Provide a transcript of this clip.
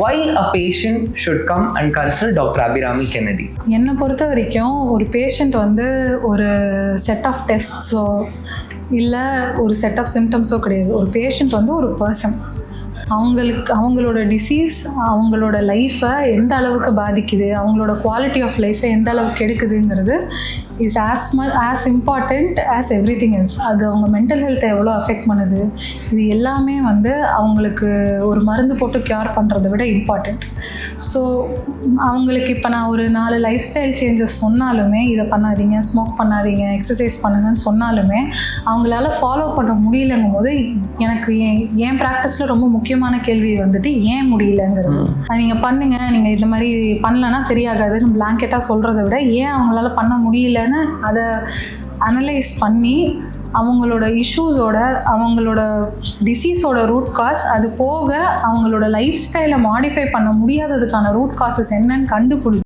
why a patient should come and consult Dr. Abhirami Kennedy? என்னை பொறுத்த வரைக்கும் ஒரு பேஷண்ட் வந்து ஒரு செட் ஆஃப் டெஸ்ட்ஸோ இல்லை ஒரு செட் ஆஃப் சிம்டம்ஸோ கிடையாது. ஒரு பேஷண்ட் வந்து ஒரு பர்சன். அவங்களோட டிசீஸ் அவங்களோட லைஃப்பை எந்த அளவுக்கு பாதிக்குது, அவங்களோட குவாலிட்டி ஆஃப் லைஃப்பை எந்த அளவுக்கு எடுக்குதுங்கிறது is as important as everything else. அது அவங்க மென்டல் ஹெல்த்தை எவ்வளோ அஃபெக்ட் பண்ணுது, இது எல்லாமே வந்து அவங்களுக்கு ஒரு மருந்து போட்டு க்யூர் பண்ணுறதை விட இம்பார்ட்டண்ட். ஸோ அவங்களுக்கு இப்போ நான் ஒரு 4 லைஃப் ஸ்டைல் சேஞ்சஸ் சொன்னாலுமே, இதை பண்ணாதீங்க, ஸ்மோக் பண்ணாதீங்க, எக்ஸசைஸ் பண்ணுங்கன்னு சொன்னாலுமே அவங்களால ஃபாலோ பண்ண முடியலங்கும் போது எனக்கு என் ப்ராக்டிஸில் ரொம்ப முக்கியமான கேள்வி வந்துட்டு ஏன் முடியலங்கிறது. நீங்கள் பண்ணுங்க, நீங்கள் இந்த மாதிரி பண்ணலன்னா சரியாகாதுன்னு பிளாங்கெட்டாக சொல்கிறத விட ஏன் அவங்களால பண்ண முடியலன்னு அதை அனலைஸ் பண்ணி அவங்களோட இஷ்யூஸோட அவங்களோட டிசீஸோட ரூட் காஸ், அது போக அவங்களோட லைஃப் ஸ்டைலை மாடிஃபை பண்ண முடியாததுக்கான ரூட் காசஸ் என்னன்னு கண்டுபிடிச்சி